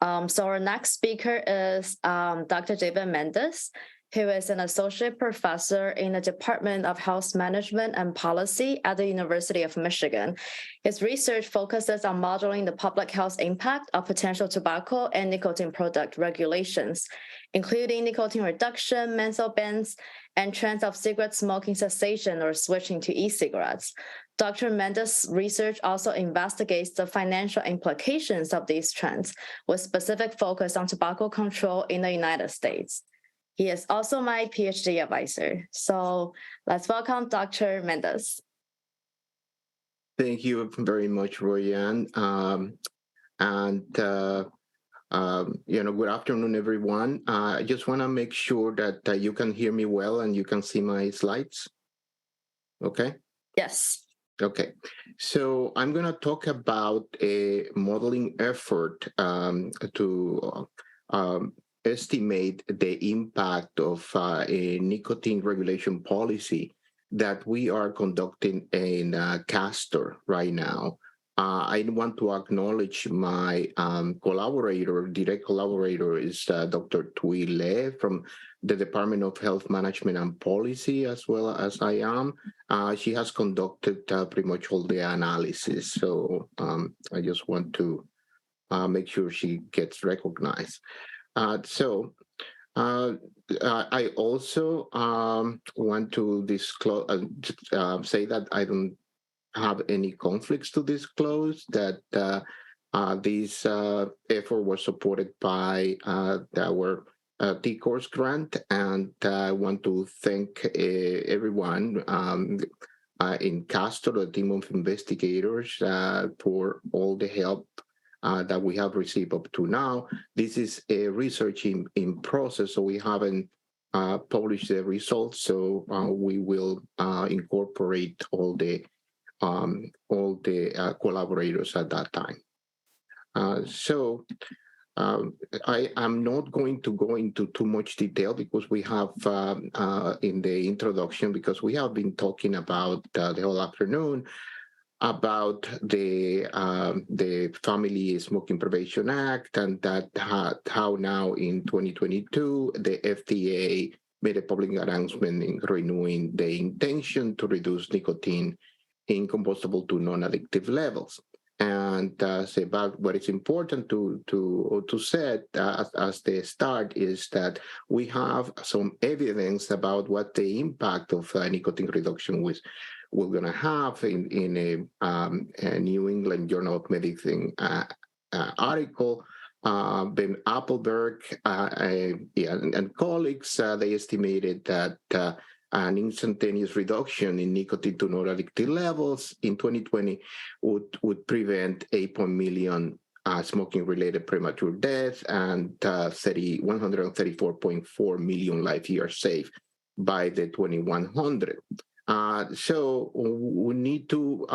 So our next speaker is Dr. David Mendez, who is an associate professor in the Department of Health Management and Policy at the University of Michigan. His research focuses on modeling the public health impact of potential tobacco and nicotine product regulations, including nicotine reduction, menthol bans, and trends of cigarette smoking cessation or switching to e-cigarettes. Dr. Mendez's research also investigates the financial implications of these trends, with specific focus on tobacco control in the United States. He is also my PhD advisor. So let's welcome Dr. Mendez. Thank you very much, Ruoyan. Good afternoon, everyone. I just want to make sure that you can hear me well and you can see my slides. Okay? Yes. Okay, so I'm going to talk about a modeling effort to estimate the impact of a nicotine regulation policy that we are conducting in CAsToR right now. I want to acknowledge my direct collaborator is Dr. Thuy Le from the Department of Health Management and Policy, as well as I am. She has conducted pretty much all the analysis, so I just want to make sure she gets recognized. I also want to disclose, say that I don't have any conflicts to disclose, that this effort was supported by our T-Course grant, and I want to thank everyone in CAsToR, the team of investigators, for all the help that we have received up to now. This is a research in process, so we haven't published the results, so we will incorporate all the collaborators at that time. I am not going to go into too much detail because we have in the introduction, because we have been talking about the whole afternoon about the Family Smoking Prevention Act, and that how now in 2022 the FDA made a public announcement in renewing the intention to reduce nicotine in combustible to non-addictive levels. And say about what is important to set as the start is that we have some evidence about what the impact of nicotine reduction we're going to have in a New England Journal of Medicine article. Ben Appelberg and colleagues, they estimated that an instantaneous reduction in nicotine to non-addictive levels in 2020 would prevent 8 million smoking-related premature deaths and 134.4 million life years saved by the 2100. So we need to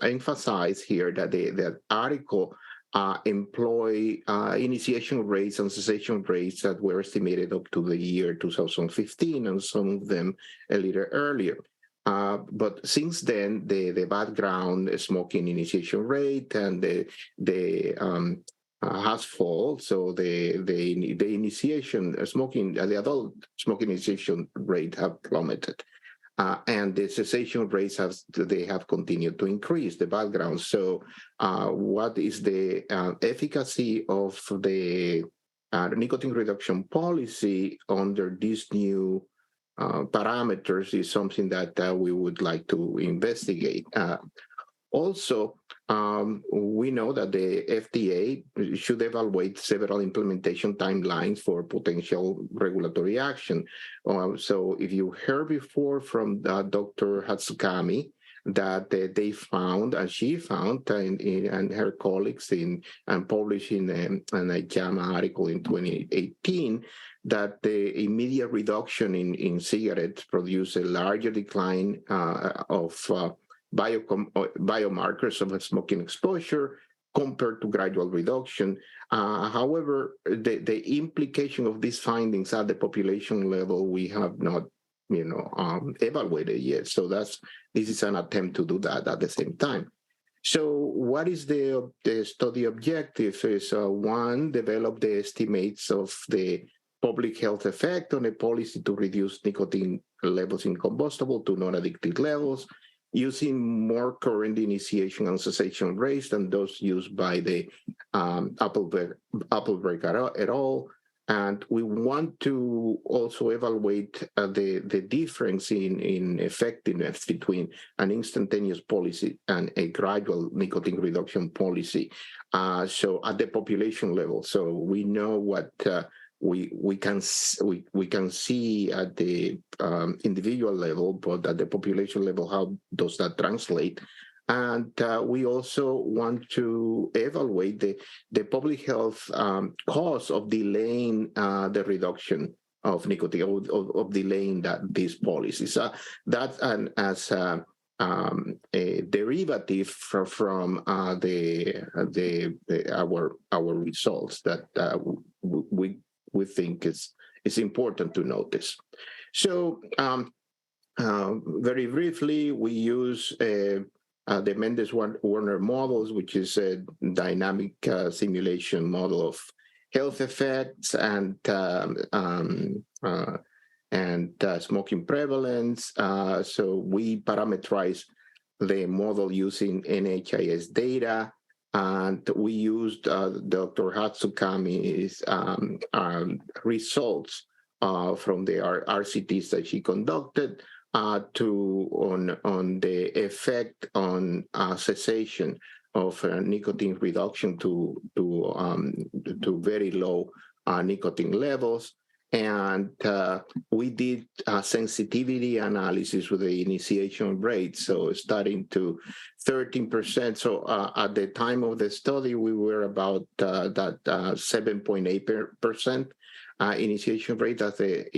emphasize here that the article employ initiation rates and cessation rates that were estimated up to the year 2015, and some of them a little earlier. But since then, the background smoking initiation rate and the has fallen. So the initiation smoking, the adult smoking initiation rate have plummeted. And the cessation rates have continued to increase, the background. So what is the efficacy of the nicotine reduction policy under these new parameters is something that we would like to investigate. Also, we know that the FDA should evaluate several implementation timelines for potential regulatory action. So if you heard before from Dr. Hatsukami that they found, and she found, and her colleagues and published in a JAMA article in 2018, that the immediate reduction in cigarettes produced a larger decline of biomarkers of smoking exposure compared to gradual reduction. However, the implication of these findings at the population level, we have not, evaluated yet. So this is an attempt to do that at the same time. So what is the study objective? Is one, develop the estimates of the public health effect on a policy to reduce nicotine levels in combustible to non-addictive levels, using more current initiation and cessation rates than those used by the Appleberg et al. And we want to also evaluate the difference in effectiveness between an instantaneous policy and a gradual nicotine reduction policy. So at the population level, so we know what we can see at the individual level, but at the population level, how does that translate? And we also want to evaluate the public health cost of delaying the reduction of nicotine, of delaying these policies. That's as a derivative from our results that we think is important to notice. So very briefly, we use the Mendez-Werner models, which is a dynamic simulation model of health effects and smoking prevalence. So we parameterize the model using NHIS data, and we used Dr. Hatsukami's results from the RCTs that she conducted on the effect on cessation of nicotine reduction to very low nicotine levels. And we did a sensitivity analysis with the initiation rate, so starting to 13%. So at the time of the study, we were about that 7.8% initiation rate. That's the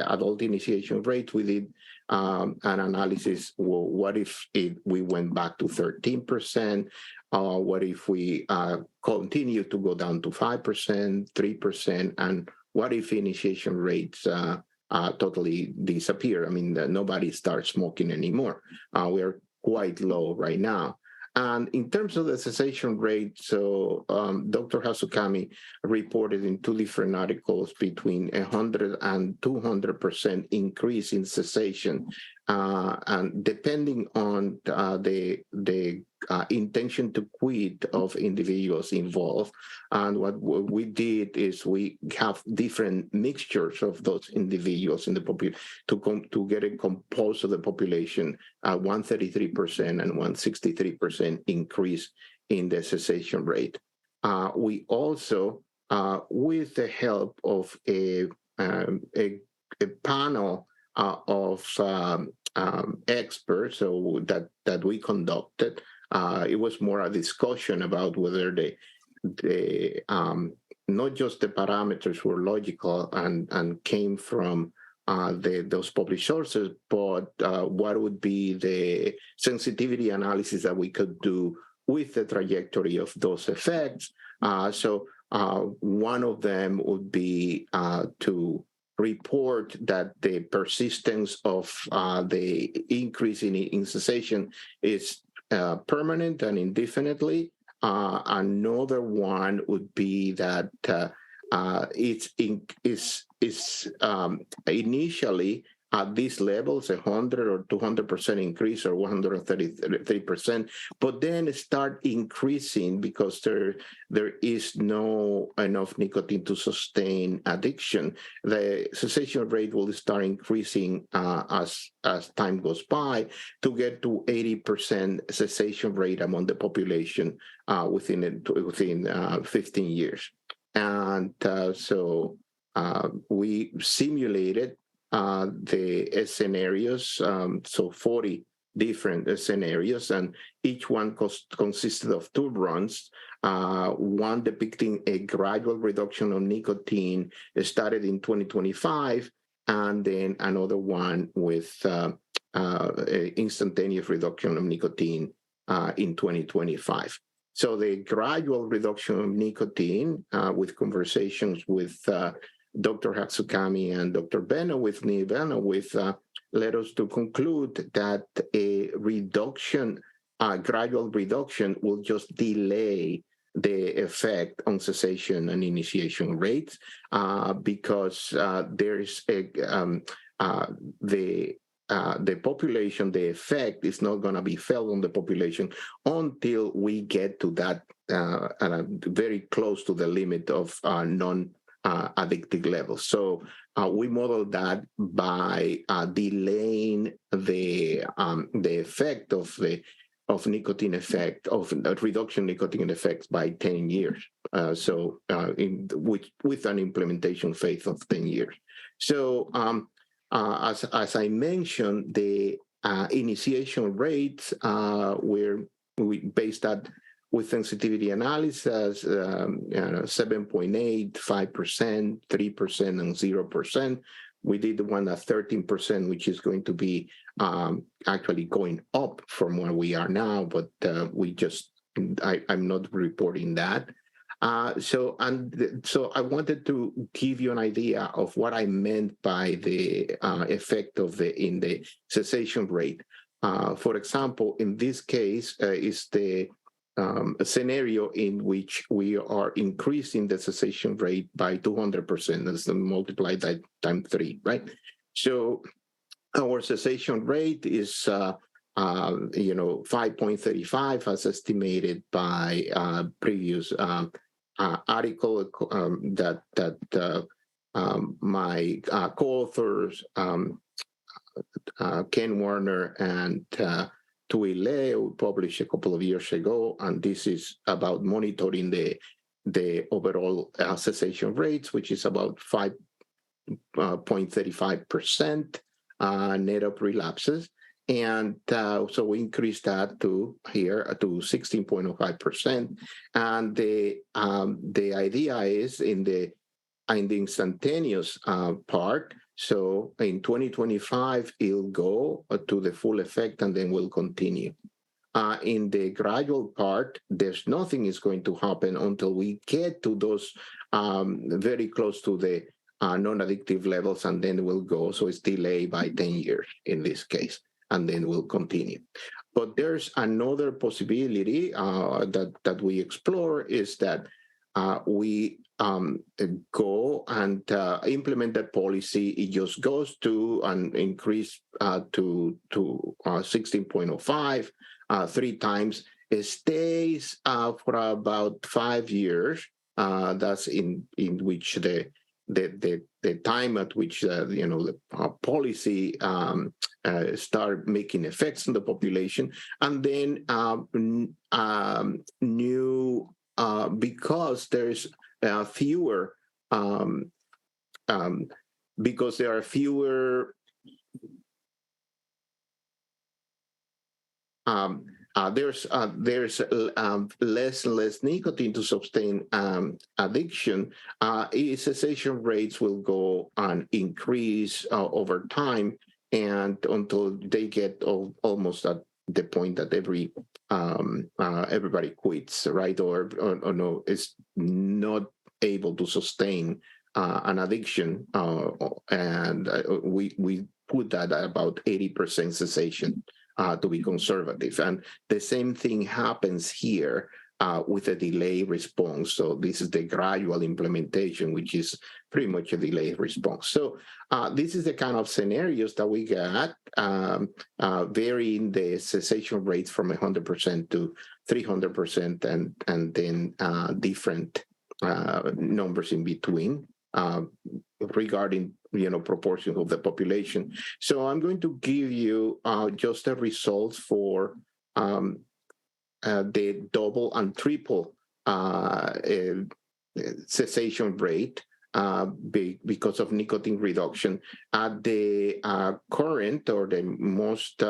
adult initiation rate. We did an analysis. Well, what if we went back to 13%? What if we continue to go down to 5%, 3%, and what if initiation rates totally disappear? I mean, nobody starts smoking anymore. We're quite low right now. And in terms of the cessation rate, so Dr. Hatsukami reported in two different articles between 100 and 200% increase in cessation, and depending on the intention to quit of individuals involved. And what we did is we have different mixtures of those individuals in the population to get a composite of the population, 133% and 163% increase in the cessation rate. We also, with the help of a panel of experts so that we conducted, it was more a discussion about whether the not just the parameters were logical and came from those published sources, but what would be the sensitivity analysis that we could do with the trajectory of those effects. So one of them would be report that the persistence of the increase in cessation is permanent and indefinitely. Another one would be that it's initially at these levels, 100 or 200% increase or 133%, but then start increasing because there is no enough nicotine to sustain addiction. The cessation rate will start increasing as time goes by to get to 80% cessation rate among the population within 15 years. And so we simulated the scenarios, so 40 different scenarios, and each one consisted of two runs, one depicting a gradual reduction of nicotine started in 2025, and then another one with instantaneous reduction of nicotine in 2025. So the gradual reduction of nicotine with conversations with Dr. Hatsukami and Dr. Benowitz led us to conclude that a reduction gradual reduction will just delay the effect on cessation and initiation rates because there's the population, the effect is not going to be felt on the population until we get to that very close to the limit of non-addictive levels. So we model that by delaying the effect of nicotine effect, of reduction nicotine effects by 10 years. With an implementation phase of 10 years. So as I mentioned, the initiation rates we based that with sensitivity analysis, 7.8, 5%, 3%, and 0%. We did the one at 13%, which is going to be actually going up from where we are now, but I'm not reporting that. So I wanted to give you an idea of what I meant by the effect in the cessation rate. For example, in this case, is the scenario in which we are increasing the cessation rate by 200%. That's multiplied by times 3, right? So our cessation rate is 5.35 as estimated by previous article that my co-authors Ken Warner and Tui Le published a couple of years ago, and this is about monitoring the overall cessation rates, which is about 5.35% net of relapses. And so we increased that to 16.05%. And the idea is in the instantaneous part. So in 2025, it'll go to the full effect and then will continue. In the gradual part, there's nothing is going to happen until we get to those very close to the non-addictive levels, and then we'll go. So it's delayed by 10 years in this case, and then we'll continue. But there's another possibility that we explore is that we go and implement that policy. It just goes to an increase to 16.05 3 times. It stays for about 5 years. That's in which the time at which the policy start making effects on the population, and then because there's fewer because there are fewer there's less and less nicotine to sustain addiction, cessation rates will go and increase over time, and until they get almost at the point that everybody quits, right? Or no, is not able to sustain an addiction, and we put that at about 80% cessation to be conservative. And the same thing happens here with a delay response. So this is the gradual implementation, which is pretty much a delayed response. So this is the kind of scenarios that we got, varying the cessation rates from 100% to 300%, and then different numbers in between regarding proportion of the population. So I'm going to give you just the results for the double and triple cessation rate because of nicotine reduction at the current or the most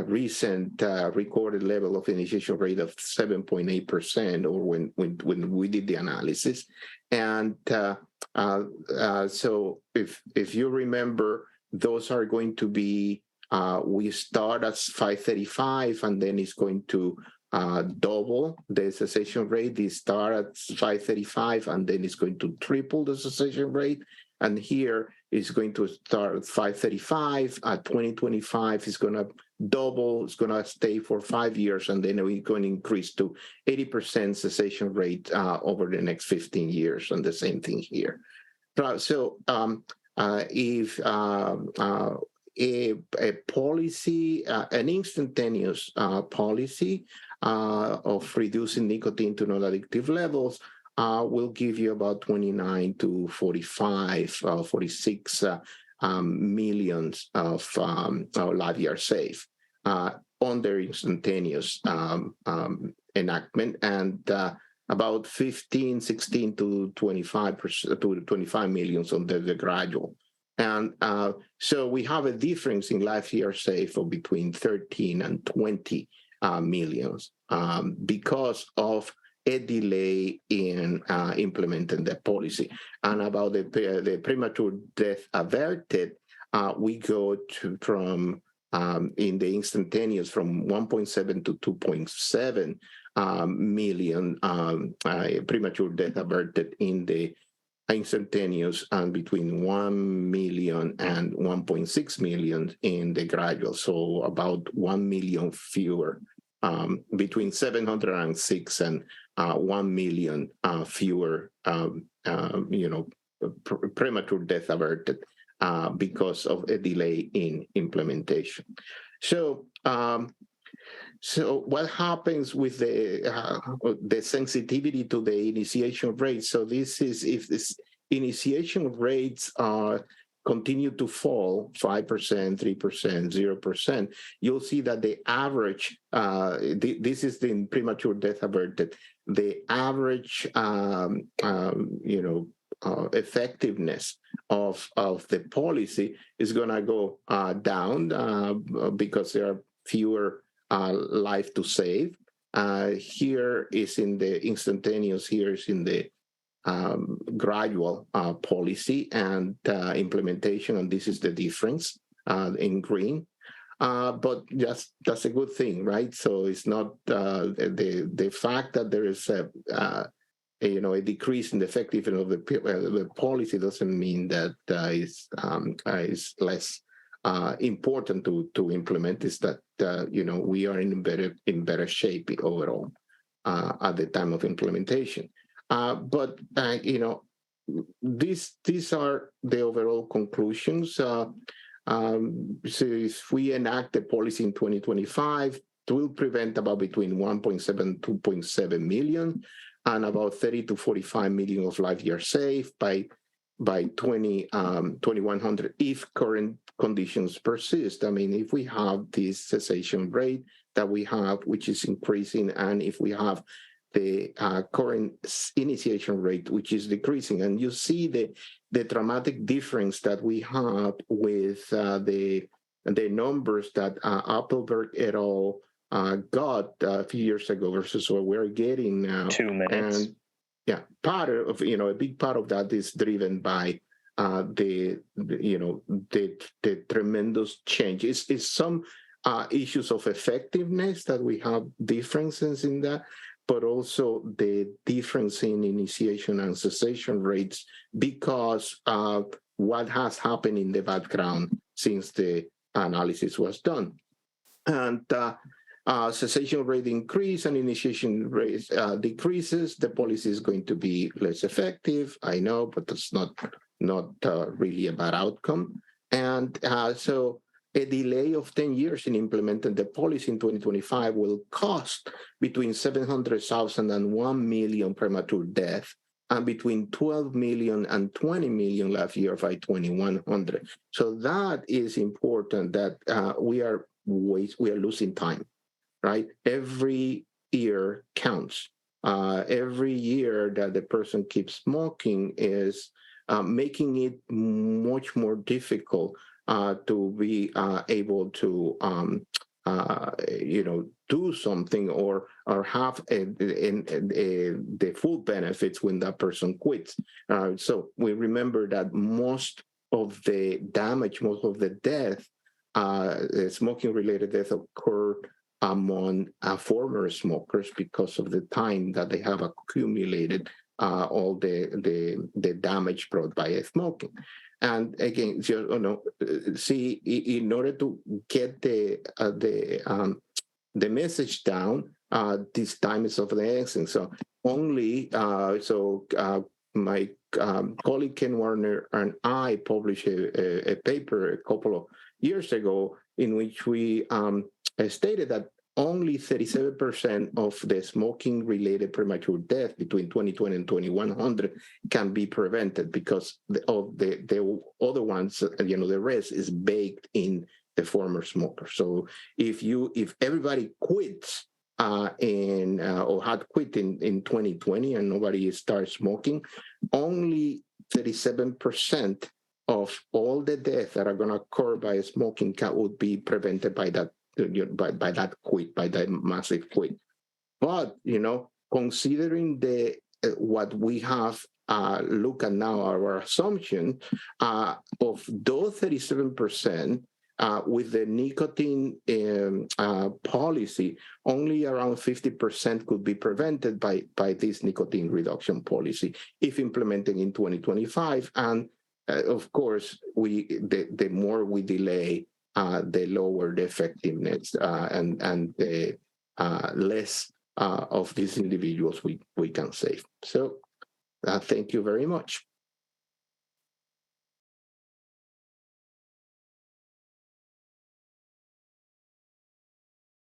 recent recorded level of initiation rate of 7.8%, or when we did the analysis. And so if you remember, those are going to be, we start at 535, and then it's going to double the cessation rate. They start at 535, and then it's going to triple the cessation rate. And here is going to start at 535. At 2025, it's going to double. It's going to stay for 5 years, and then we're going to increase to 80% cessation rate over the next 15 years, and the same thing here. So if a policy, an instantaneous policy of reducing nicotine to non-addictive levels will give you about 29 to 45, 46 millions of life years safe under instantaneous enactment, and about 16 to 25% to 25 millions under the gradual. And so we have a difference in life years safe of between 13 and 20 millions because of a delay in implementing the policy. And about the premature death averted, we go from in the instantaneous from 1.7 to 2.7 million premature death averted in the instantaneous, and between 1 million and 1.6 million in the gradual. So about 1 million fewer, between 706 and 1 million fewer, premature death averted because of a delay in implementation. So what happens with the sensitivity to the initiation rate? So this is if this initiation rates continue to fall 5%, 3%, 0%, you'll see that the average, this is the premature death averted, the average, effectiveness of the policy is going to go down because there are fewer life to save. Here is in the instantaneous, here is in the gradual policy and implementation, and this is the difference in green. But that's a good thing, right? So it's not the fact that there is a decrease in the effectiveness of the policy doesn't mean that it's less important to implement. Is that we are in better shape overall at the time of implementation. But these are the overall conclusions. So if we enact the policy in 2025, it will prevent about between 1.7 and 2.7 million, and about 30 to 45 million of life years safe by 2100 if current conditions persist. I mean, if we have this cessation rate that we have, which is increasing, and if we have the current initiation rate, which is decreasing, and you see the dramatic difference that we have with the numbers that Appelberg et al. Got a few years ago versus what we're getting now. 2 minutes. And yeah, part of a big part of that is driven by the tremendous changes. It's some issues of effectiveness that we have differences in that, but also the difference in initiation and cessation rates because of what has happened in the background since the analysis was done. And cessation rate increase and initiation rate decreases, the policy is going to be less effective. I know, but that's not really a bad outcome. And so a delay of 10 years in implementing the policy in 2025 will cost between 700,000 and 1 million premature death, and between 12 million and 20 million life year by 2100. So that is important, that we are losing time, right? Every year counts. Every year that the person keeps smoking is making it much more difficult to be able to do something or have the full benefits when that person quits. So we remember that most of the damage, most of the death, smoking-related death occurred among former smokers because of the time that they have accumulated all the damage brought by smoking. And again, see, in order to get the message down, this time is of the essence. So only my colleague Ken Warner and I published a paper a couple of years ago in which we stated that only 37% of the smoking-related premature death between 2020 and 2100 can be prevented because of the other ones, the rest is baked in the former smoker. So if everybody quits or had quit in 2020 and nobody starts smoking, only 37% of all the deaths that are going to occur by smoking would be prevented by that by that massive quit. But considering what we have look at now, our assumption of those 37%. With the nicotine policy, only around 50% could be prevented by this nicotine reduction policy if implemented in 2025. And of course, the more we delay, the lower the effectiveness and the less of these individuals we can save. So thank you very much.